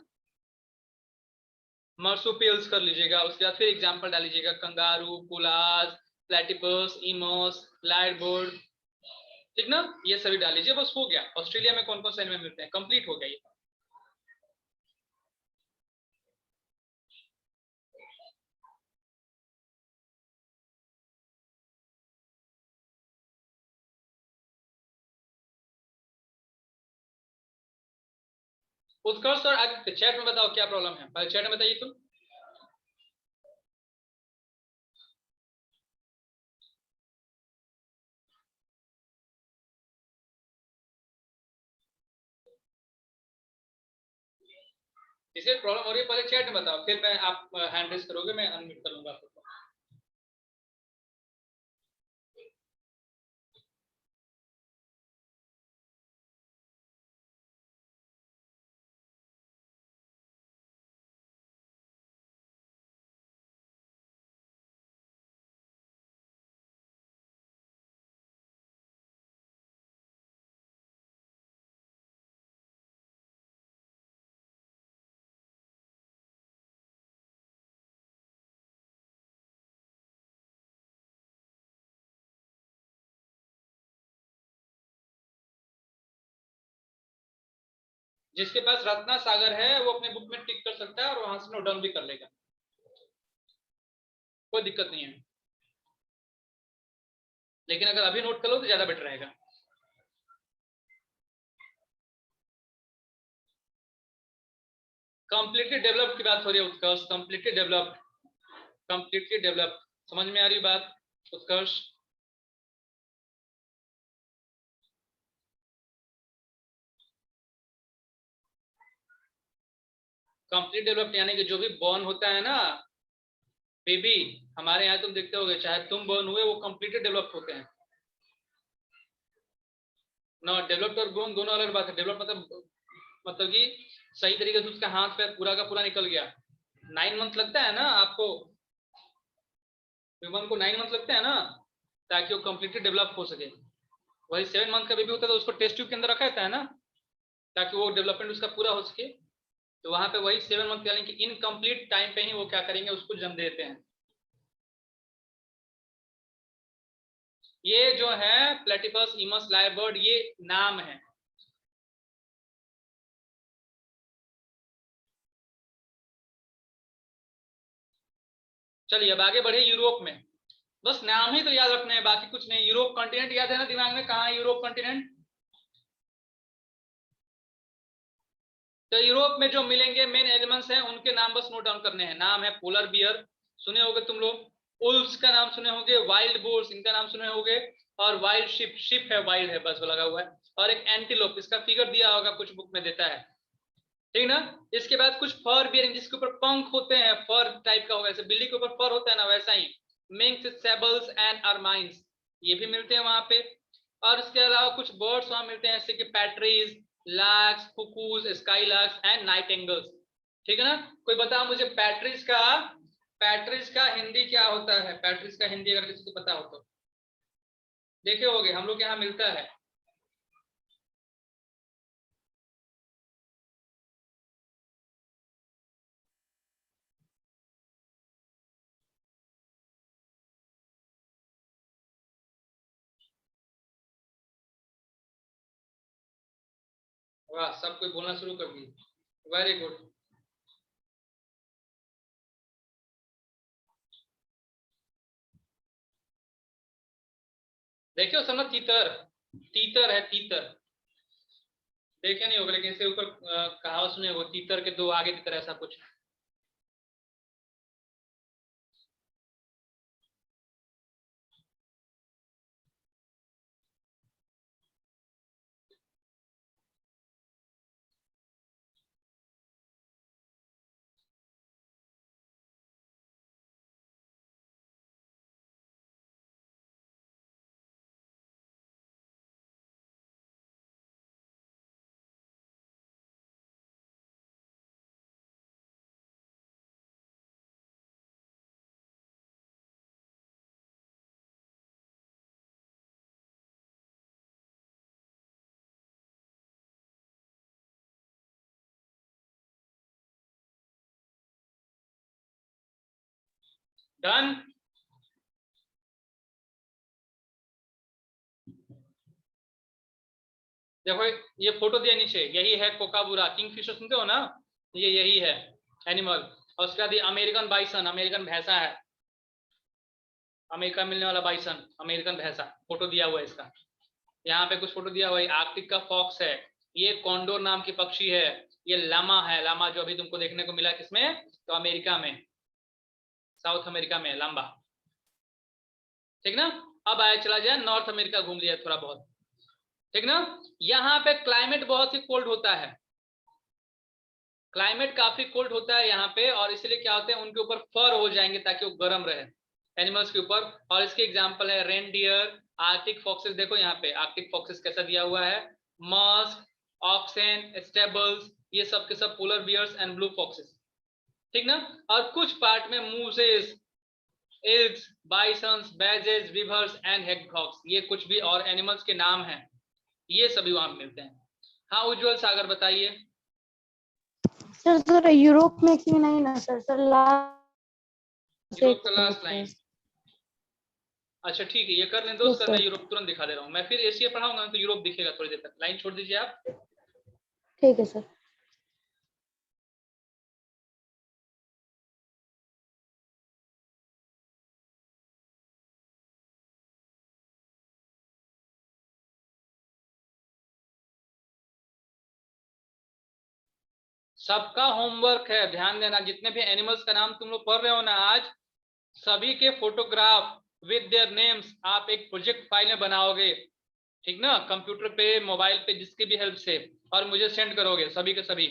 marsupials कर लीजिएगा। उसके बाद फिर एग्जांपल डाल लीजिएगा कंगारू, पुलाज, प्लेटिपस, इमस, लायड बर्ड, ठीक ना। ये सभी डाल लीजिए, बस हो गया। ऑस्ट्रेलिया में कौन कौन से एनिमल मिलते हैं, कंप्लीट हो गया ये। उत्कर्ष और आगे चैट में बताओ क्या प्रॉब्लम है, पहले चैट में बताइए तुम। जिसे प्रॉब्लम हो रही है पहले चैट में बताओ, फिर मैं आप हैंड रेस करोगे मैं अनम्यूट करूंगा आपको। जिसके पास रत्ना सागर है वो अपने बुक में टिक कर सकता है और वहां से नोट डाउन भी कर लेगा, कोई दिक्कत नहीं है। लेकिन अगर अभी नोट कर लो तो ज्यादा बेटर रहेगा। कंप्लीटली डेवलप्ड की बात हो रही है उत्कर्ष, कंप्लीटली डेवलप्ड, कंप्लीटली डेवलप्ड, समझ में आ रही बात उत्कर्ष? कंप्लीट डेवलप्ड यानी कि जो भी बॉर्न होता है ना बेबी, हमारे यहाँ तुम देखते होगे चाहे तुम बॉर्न हुए वो कंप्लीटली डेवलप्ड होते हैं ना। डेवलप्ड और ग्रोन दोनों अलग बात है। डेवलप मतलब कि सही तरीके से उसका हाथ पैर पूरा का पूरा निकल गया। 9 मंथ लगता है ना आपको, ह्यूमन को 9 मंथ लगता है ना ताकि वो कंप्लीटली डेवलप हो सके। वही 7 मंथ का बेबी होता है तो उसको टेस्ट ट्यूब के अंदर रखा रहता है ना ताकि वो डेवलपमेंट उसका पूरा हो सके। तो वहां पे वही 7 मंथ यानी कि इनकम्प्लीट टाइम पे ही वो क्या करेंगे, उसको जन्म देते हैं। ये जो है प्लेटिपस इमस लायबर्ड ये नाम है। चलिए अब आगे बढ़े यूरोप में। बस नाम ही तो याद रखना है, बाकी कुछ नहीं। यूरोप कॉन्टिनेंट याद है ना दिमाग में, कहाँ है यूरोप कॉन्टिनेंट? तो यूरोप में जो मिलेंगे मेन एलिमेंट्स हैं उनके नाम बस नोट डाउन करने हैं। नाम है पोलर बियर, सुने होंगे तुम लोग। उल्फ्स का नाम सुने होंगे, वाइल्ड बोर्स इनका नाम सुने होंगे, और वाइल्ड शिप, शिप है वाइल्ड है बस वो लगा हुआ है, और एक एंटीलोप, इसका फिगर दिया होगा कुछ बुक में देता है, ठीक ना। इसके बाद कुछ फर बियरिंग जिसके ऊपर पंख होते हैं, फर टाइप का होगा, जैसे बिल्ली के ऊपर फर होता है ना वैसा ही। मिंक्स, सेबल्स एंड अर्माइंस ये भी मिलते हैं वहां पे। और इसके अलावा कुछ बर्ड्स वहां मिलते हैं जैसे कि पैट्रीज, लार्क्स, कुकूज, स्काईलार्क्स एंड नाइटिंगेल्स, ठीक है ना। कोई बताओ मुझे पैट्रिज का हिंदी क्या होता है? पैट्रिज का हिंदी अगर किसी को पता हो तो देखे होगे, हम लोग यहाँ मिलता है। वाह, सब कोई बोलना शुरू कर दिए, वेरी गुड। देखियो सब ना, तीतर, तीतर है तीतर, देखे नहीं होगा लेकिन इसके ऊपर कहावत सुने होगा, तीतर के दो आगे तीतर, ऐसा कुछ। डन। देखो ये फोटो दिया नीचे, यही है कोकाबुरा, किंगफिशर सुनते हो ना, ये यही है एनिमल। और उसके बाद ये अमेरिकन बाइसन, अमेरिकन भैंसा है, अमेरिका मिलने वाला बाइसन, अमेरिकन भैंसा, फोटो दिया हुआ है इसका। यहाँ पे कुछ फोटो दिया हुआ है, आर्कटिक का फॉक्स है, ये कॉन्डोर नाम की पक्षी है, ये लामा है, लामा जो अभी तुमको देखने को मिला किसमें, तो अमेरिका में, साउथ अमेरिका में लांबा, ठीक ना। अब आया चला जाए नॉर्थ अमेरिका, घूम लिया थोड़ा बहुत, ठीक ना। यहाँ पे क्लाइमेट बहुत ही कोल्ड होता है, क्लाइमेट काफी कोल्ड होता है यहाँ पे, और इसलिए क्या होते हैं उनके ऊपर फर हो जाएंगे ताकि वो गर्म रहे एनिमल्स के ऊपर। और इसके एग्जांपल है रेनडियर, आर्कटिक फॉक्सेस, देखो यहाँ पे आर्कटिक फॉक्सेस कैसा दिया हुआ है, मस्क, ऑक्सेन, स्टेबल्स, ये सब के सब polar bears and blue foxes, ठीक ना। और कुछ पार्ट में मूसेस, एल्क्स, बाइसन्स, बैजेस, विवर्स एंड हेडहॉग्स, ये कुछ भी और एनिमल्स के नाम हैं, ये सभी वहां मिलते हैं। हाँ उज्जवल सागर बताइए। सर यूरोप में क्यों नहीं ना सर लास्ट यूरोप का लास्ट लाइन, अच्छा ठीक है, ये कर लें दोस्त, मैं यूरोप तुरंत दिखा दे रहा हूँ। मैं फिर एशिया पढ़ाऊंगा तो यूरोप दिखेगा थोड़ी देर तक, लाइन छोड़ दीजिए आप। ठीक है सर। सबका होमवर्क है, ध्यान देना। जितने भी एनिमल्स का नाम तुम लोग पढ़ रहे हो ना आज, सभी के फोटोग्राफ विद देयर नेम्स आप एक प्रोजेक्ट फाइल में बनाओगे, ठीक ना, कंप्यूटर पे, मोबाइल पे, जिसकी भी हेल्प से, और मुझे सेंड करोगे सभी के सभी,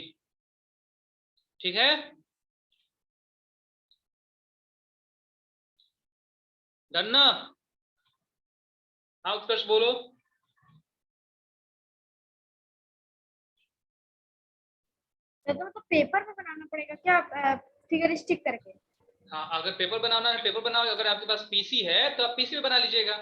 ठीक है? डन ना? हाँ उत्कर्ष बोलो। तो पेपर में बनाना पड़ेगा क्या, फिगर स्टिक करके? हाँ, अगर पेपर बनाना है पेपर बनाओ, अगर आपके पास पीसी है तो आप पीसी पे बना लीजिएगा।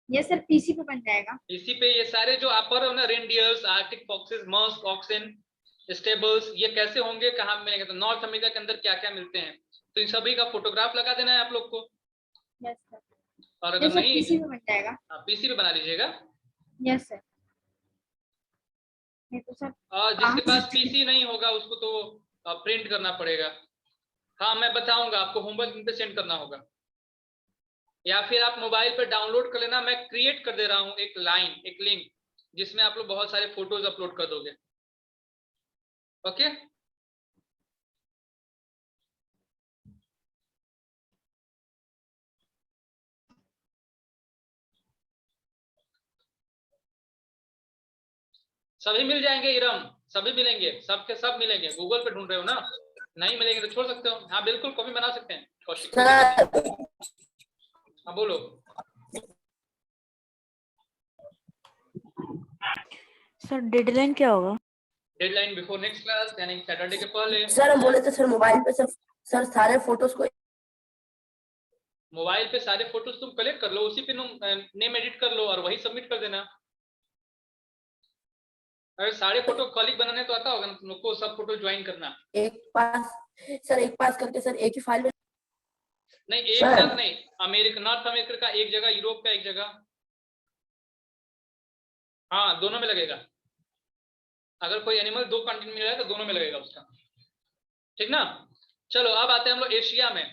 ये सर पीसी पे बन जाएगा? पीसी पे ये सारे जो आप पढ़ रहे हो ना, reindeers, Arctic foxes, Musk, auxin, stables, ये कैसे होंगे, कहाँ मिलेंगे, तो नॉर्थ अमेरिका के अंदर क्या क्या मिलते हैं, तो इन सभी का फोटोग्राफ लगा देना है आप लोग को। Yes sir. और ये अगर सर नहीं, पीसी पे बन जाएगा? पीसी पे बना लीजिएगा। Yes sir. नहीं तो सर और जिसके कहाँ पास से- पीसी नहीं होगा उसको तो प्रिंट करना पड़ेगा। हाँ मैं बताऊंगा आपको, होमवर्क इन पे सेंड करना होगा, या फिर आप मोबाइल पे डाउनलोड कर लेना। मैं क्रिएट कर दे रहा हूँ एक लाइन, एक लिंक, जिसमें आप लोग बहुत सारे फोटोज अपलोड कर दोगे। ओके? सभी मिल जाएंगे इरम, सभी मिलेंगे, सबके सब मिलेंगे। गूगल पे ढूंढ रहे हो ना, नहीं मिलेंगे तो छोड़ सकते हो। हाँ बिल्कुल, कॉपी बना सकते हैं कौशिक, कोई दिक्कत नहीं। हाँ बोलो। सर डेडलाइन क्या होगा? डेडलाइन बिफोर नेक्स्ट क्लास, यानी सैटरडे के पहले। सर हम बोले थे सर मोबाइल पे सर सारे फोटोज को मोबाइल पे सारे फोटोज तुम कलेक्ट कर लो, उसी पे नेम एडिट कर लो और वही सबमिट कर देना। अरे सारे फोटो कॉलिक बनाने तो आता होगा ना तुम लोग को, सब फोटो ज्वाइन करना। एक पास करके सर एक ही फाइल में। नहीं एक सर। साथ नहीं, अमेरिका, नॉर्थ अमेरिका का एक जगह, यूरोप का एक जगह, हाँ दोनों में लगेगा। अगर कोई एनिमल दो कंटिन्यू मिला है तो दोनों में लगेगा उसका, ठीक ना? चलो अब आते हैं हम लोग एशिया में।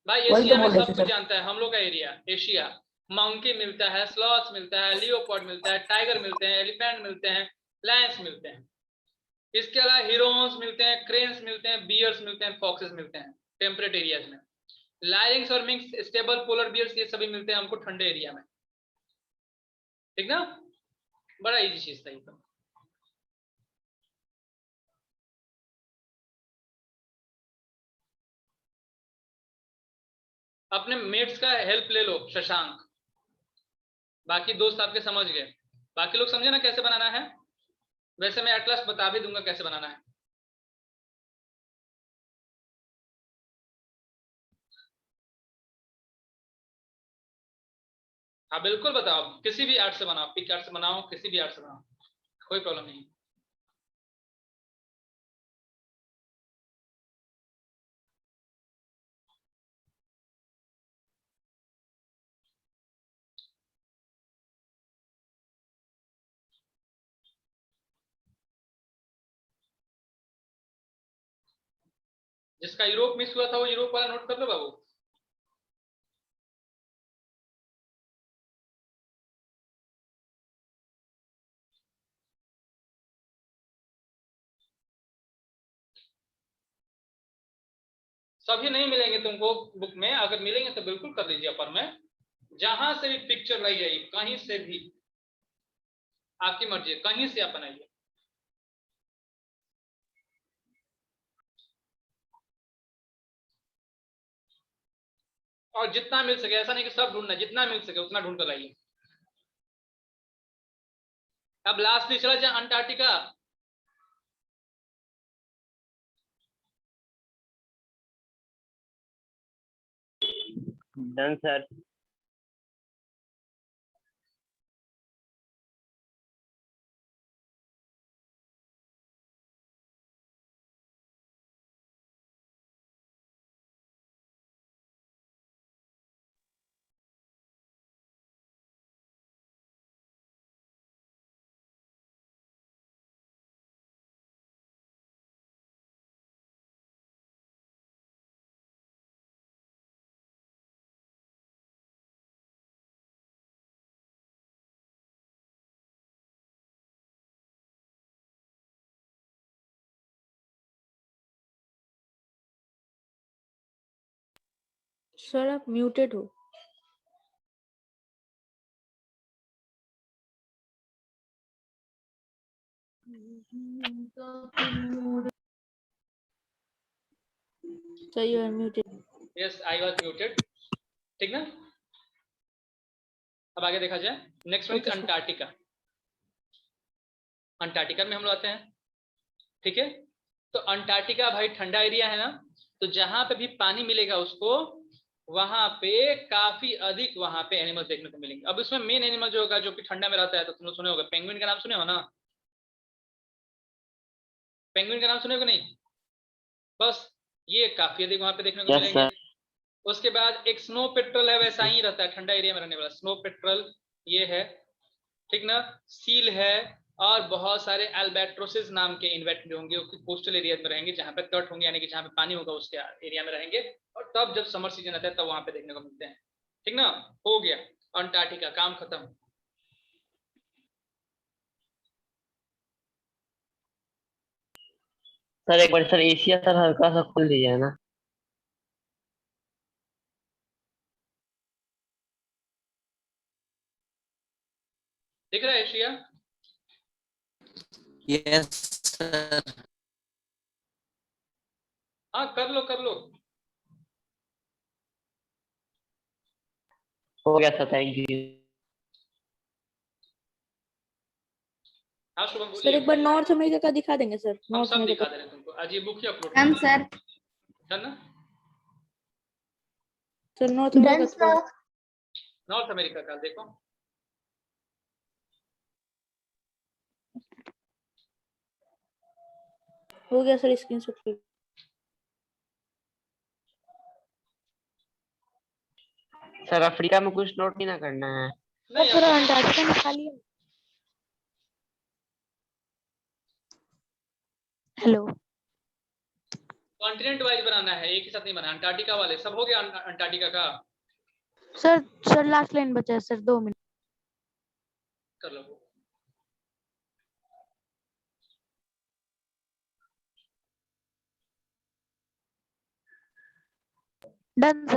भाई वही एशिया तो में बोल रहे सब थे कुछ सर। जानता है हम लोग का एरिया, एशिया। मंकी मिलता है, स्लॉथ मिलता है, लियोपार्ड मिलता है, टाइगर मिलते हैं, एलिफेंट मिलते हैं, लायंस मिलते हैं। इसके अलावा हिरोन्स मिलते हैं, क्रेन्स मिलते हैं, बियर्स मिलते हैं, फॉक्सेस मिलते हैं टेम्परेट एरियाज में। लायरिंग्स और मिंक्स, स्टेबल पोलर बियर्स, ये सभी मिलते हैं हमको ठंडे एरिया में, ठीक ना? बड़ा इजी चीज था ये तो। अपने मेट्स का हेल्प ले लो, शशांक, बाकी दोस्त आपके समझ गए। बाकी लोग समझे ना कैसे बनाना है? वैसे मैं एटलस बता भी दूंगा कैसे बनाना है। हाँ बिल्कुल बताओ, किसी भी आर्ट से बनाओ, पिक आर्ट से बनाओ, किसी भी आर्ट से बनाओ, कोई प्रॉब्लम नहीं। जिसका यूरोप मिस हुआ था वो यूरोप वाला नोट कर लो बाबू। सभी नहीं मिलेंगे तुमको बुक में, अगर मिलेंगे तो बिल्कुल कर लीजिए अपर में, जहां से भी पिक्चर लाई जाइए, कहीं से भी, आपकी मर्जी है, कहीं से आप बनाइए। और जितना मिल सके, ऐसा नहीं कि सब ढूंढना, जितना मिल सके उतना ढूंढ कर लाइए। अब लास्ट चला जाए अंटार्कटिका। Done sir. सर आप म्यूटेड हो। Sir you are muted. Yes I was muted, ठीक ना। अब आगे देखा जाए, next one is Okay, sir. Antarctica. Antarctica में हम लोग आते हैं, ठीक है। तो अंटार्कटिका भाई ठंडा एरिया है ना, तो जहां पे भी पानी मिलेगा उसको, वहां पे काफी अधिक वहां पे एनिमल्स देखने को मिलेंगे। अब इसमें मेन एनिमल जो होगा जो कि ठंडा में रहता है, तो तुम लोग सुने होगा, पेंगुइन का नाम सुने हो ना, पेंगुइन का नाम सुने हो नहीं, बस ये काफी अधिक वहां पे देखने को यस मिलेंगे। सर। उसके बाद एक स्नो पेट्रोल है, वैसा ही रहता है ठंडा एरिया में रहने वाला स्नो पेट्रोल, ये है, ठीक ना। सील है, और बहुत सारे अल्बेट्रोसिस नाम के इन्वेट होंगे, वो कोस्टल एरिया में रहेंगे, जहां पे तट होंगे, यानी कि जहां पे पानी होगा उसके एरिया में रहेंगे, और तब जब समर सीजन आता है तब वहां पे देखने को मिलते हैं, ठीक ना। हो गया अंटार्कटिका, काम खत्म। सर एक बार सर एशिया सर हल्का सा खोल दीजिए ना। दिख रहा है एशिया? Yes sir. हाँ कर लो कर लो। हो गया सर, थैंक यू। हाँ शुभम सर बोलिए। एक बार नॉर्थ अमेरिका का दिखा देंगे सर, हम नॉर्थ सब अमेरिका दिखा दे रहे हैं तुमको, आज ये बुक ही अपलोड डन कर सर। डन ना। सर नॉर्थ अमेरिका का। नॉर्थ अमेरिका का देखो, हो गया सर, स्क्रीनशॉट। सर अफ्रीका में कुछ नोट नहीं ना करना है। नहीं सर अंटार्कटिका में खाली है। हेलो कॉन्टिनेंट वाइज बनाना है, एक ही साथ नहीं बनाना। अंटार्कटिका वाले सब हो गया, अंटार्कटिका का सर। सर लास्ट लाइन बचा है सर, 2 मिनट। कर लो। Done sir.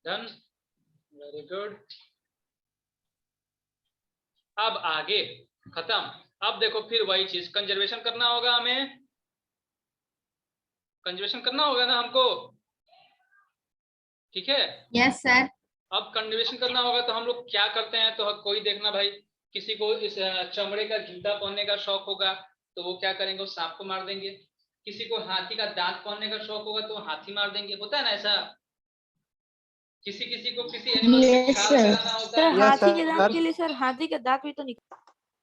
Done, very good. अब आगे खत्म। अब देखो फिर वही चीज, कंजर्वेशन करना होगा हमें, कंजर्वेशन करना होगा ना हमको, ठीक है। Yes sir. अब कंजर्वेशन करना होगा तो हम लोग क्या करते हैं, तो कोई देखना भाई, किसी को इस चमड़े का जूता पहनने का शौक होगा तो वो क्या करेंगे, वो सांप को मार देंगे। किसी को हाथी का दांत पहनने का शौक होगा तो वो हाथी मार देंगे, होता है ना ऐसा। किसी किसी को किसी एनिमल से यस खाल सर। कराना होता सर है। यस हाथी के दांत सर। के लिए सर, हाथी का दांत भी तो निकल।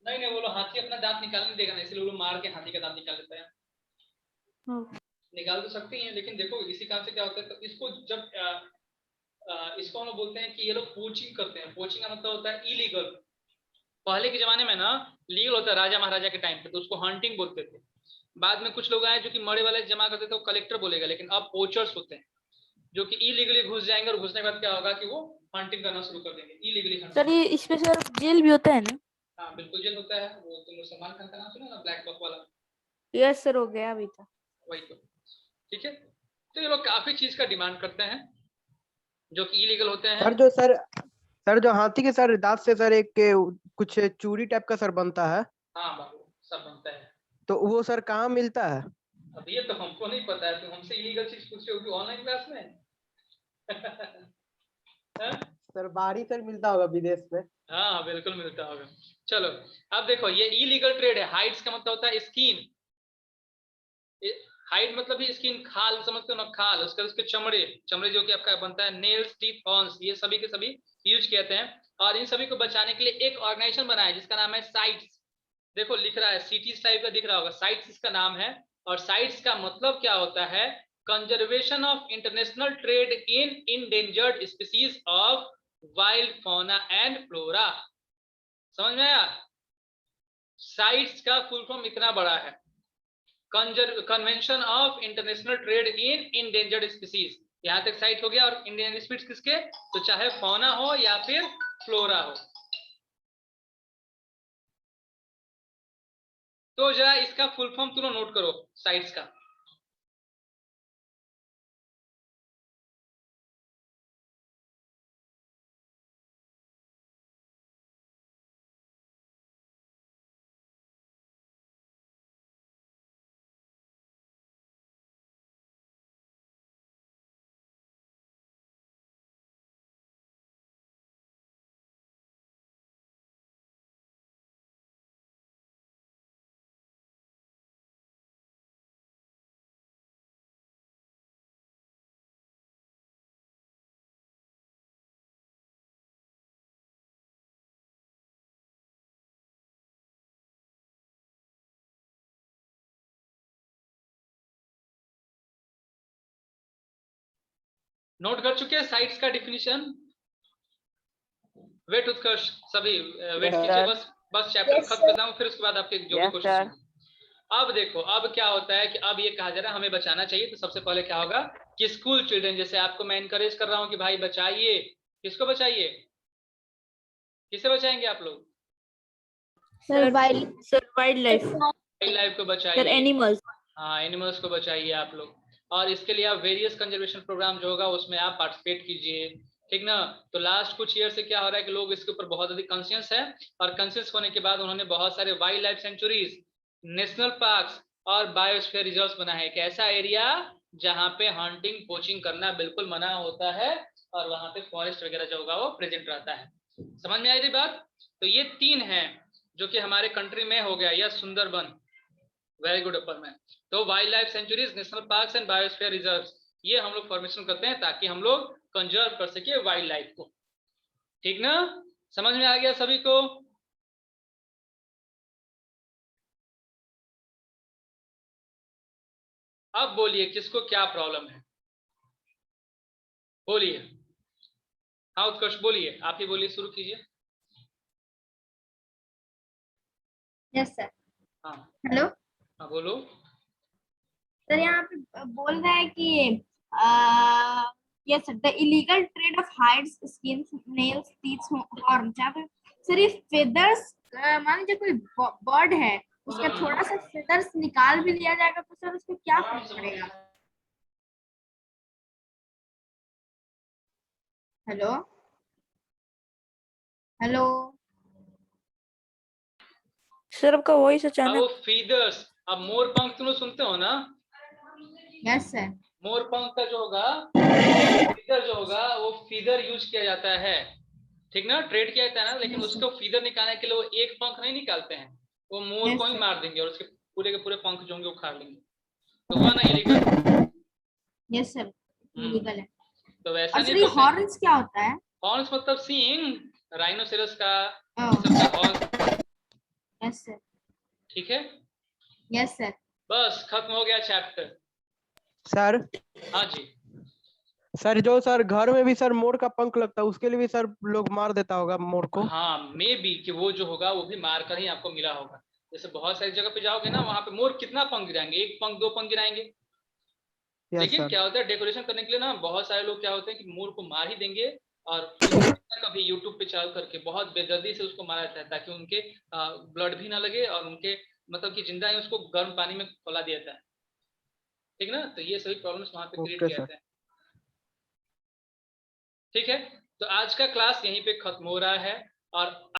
नहीं नहीं, वो लोग हाथी अपना दांत निकालने देगा ना, इसलिए वो लोग मार के हाथी का दांत निकाल लेते हैं। निकाल तो सकते हैं, लेकिन देखो इसी काम से क्या होता है, तो इसको जब इसको हम लोग बोलते हैं कि ये लोग पोचिंग करते हैं। पोचिंग का मतलब होता है इलीगल। पहले के जमाने में ना लीगल होता है, राजा महाराजा के टाइम पे तो उसको हंटिंग बोलते थे। बाद में कुछ लोग आए जो कि मरे वाले जमा करते थे, वो कलेक्टर बोलेगा, लेकिन अब पोचर्स होते हैं जो कि इलीगली घुस जाएंगे, और घुसने के बाद क्या होगा कि वो हंटिंग करना शुरू कर देंगे, इलीगली सर हंटिंग। ये इसमें सर जेल भी होता है ना? हाँ बिल्कुल जेल होता है, वो तुम लोग सलमान खान का नाम सुना ना, ब्लैक बक वाला, यस सर, हो गया अभी था। वही तो, ठीक है। तो ये लोग काफी चीज का डिमांड करते हैं जो कि इलीगल होते हैं। सर जो हाथी के सर दांत से सर एक कुछ चूड़ी टाइप का सर बनता है, हाँ बाबू सब बनता है। तो वो सर कहाँ मिलता है? अब ये तो हमको नहीं पता है, तुम हमसे इलीगल चीज पूछ रहे हो कि ऑनलाइन क्लास में। हाँ? सर बाहरी सर मिलता होगा विदेश में। हाँ बिल्कुल मिलता होगा। चलो अब देखो, ये इलीगल ट्रेड है। हाइड्स का मतलब होता है स्किन, हाइड मतलब ही स्किन, खाल समझते हो ना, खाल, उसके चमड़े, चमड़े जो कि आपका बनता है, नेल्स, टीथ, हॉर्न्स, ये सभी के सभी यूज किए हैं। और इन सभी को बचाने के लिए एक ऑर्गेनाइजेशन बना है जिसका नाम है साइट्स। देखो लिख रहा है सिटीज टाइप का दिख रहा होगा, साइट्स इसका नाम है। और साइट्स का मतलब क्या होता है, conservation of international trade in endangered species of wild fauna and flora. समझ में आया? साइट्स का फुल फॉर्म इतना बड़ा है, convention of international trade in endangered species. यहां तक साइट हो गया। और इंडियन स्पीसीज किसके, तो चाहे फौना हो या फिर फ्लोरा हो। तो जरा इसका फुल फॉर्म तुम नोट करो साइट्स का। नोट कर चुके हैं साइट्स का डिफिनीशन? वेट उत्कर्ष सभी वेट Yes, कीजिए, sir. बस चैप्टर Yes, खत्म करता हूँ, फिर उसके बाद आपके जो भी Yes, क्वेश्चन sir. अब देखो, अब क्या होता है कि अब ये कहा जा रहा है हमें बचाना चाहिए, तो सबसे पहले क्या होगा कि स्कूल चिल्ड्रन, जैसे आपको मैं इनकरेज कर रहा हूँ कि भाई बचाइए, किसको बचाइए, किसे बचाएंगे आप लोग? Sir wild life, wild life को सर बचाइए, एनिमल्स। हाँ एनिमल्स को बचाइए आप लोग, और इसके लिए आप वेरियस कंजर्वेशन प्रोग्राम जो होगा उसमें आप पार्टिसिपेट कीजिए, ठीक ना। तो लास्ट कुछ ईयर से क्या हो रहा है कि लोग इसके ऊपर बहुत अधिक कॉन्शियस है, और कॉन्शियस होने के बाद उन्होंने बहुत सारे wild life sanctuaries, national parks और बायोस्फीयर रिजर्व्स बनाए, एक ऐसा एरिया जहाँ पे हंटिंग पोचिंग करना बिल्कुल मना होता है, और वहां पे फॉरेस्ट वगैरह जो होगा वो प्रेजेंट रहता है। समझ में आई रही बात? तो ये 3 हैं जो कि हमारे कंट्री में हो गया, या सुंदरबन, वेरी गुड अपर मैन। तो wild life sanctuaries, national parks and biosphere reserves, ये हम लोग फॉर्मेशन करते हैं ताकि हम लोग कंजर्व कर सके वाइल्ड लाइफ को, ठीक ना। समझ में आ गया सभी को? अब बोलिए किसको क्या प्रॉब्लम है, बोलिए। हाँ उत्कर्ष बोलिए, आप ही बोलिए, शुरू कीजिए। Yes sir. हाँ हेलो हाँ बोलो। सर, यहाँ पे बोल रहा है कि yes sir, the illegal trade of hides, skins, nails, teeth, horn. जहाँ पे सर ये फेदर्स, मान लीजिए कोई बर्ड है, उसका थोड़ा सा फेदर्स निकाल भी लिया जाएगा तो सर उसको क्या फर्क पड़ेगा? हेलो हेलो सर आपका वॉइस अब अचानक। वो फीदर्स, अब मोर पंख तुम लोग सुनते हो ना, यस सर। मोर पंख का जो होगा फीदर जो होगा वो फीदर यूज किया जाता है, ठीक ना, ट्रेड किया जाता है ना, लेकिन Yes, उसको फीदर निकालने के लिए वो एक पंख नहीं निकालते हैं, वो मोर Yes, को ही sir. मार देंगे और उसके पूरे के पूरे पंख जो होंगे उखाड़ लेंगे, तो हुआ ना इलीगल। यस सर, इलीगल है। तो वैसा और नहीं सर ये करते। हॉर्न्स क्या होता है? हॉर्न्स मतलब सींग, राइनोसेरस का ओह, सबका हॉर्न, यस सर, ठीक है। Yes sir. बस खत्म हो गया चैप्टर। सर। हाँ जी, सर जो सर घर में भी सर मोर का पंख लगता है, उसके लिए भी सर लोग मार देता होगा मोर को। हाँ मे बी कि वो जो होगा वो भी मार कर ही आपको मिला होगा। जैसे बहुत सारी जगह पे जाओगे ना, वहां पे मोर कितना पंख गिराएंगे, एक पंख 2 पंख गिराएंगे, यस लेकिन सर। क्या होता है डेकोरेशन करने के लिए ना बहुत सारे लोग क्या होते हैं कि मोर को मार ही देंगे, और कभी यूट्यूब पे चाल करके बहुत बेदर्दी से उसको मारा जाता है ताकि उनके ब्लड भी ना लगे, और उनके मतलब कि जिंदा है उसको गर्म पानी में खौला दिया जाता है, ठीक ना। तो ये सभी प्रॉब्लम्स वहां पे क्रिएट ओके किए सर। जाते हैं, ठीक है। तो आज का क्लास यहीं पे खत्म हो रहा है, और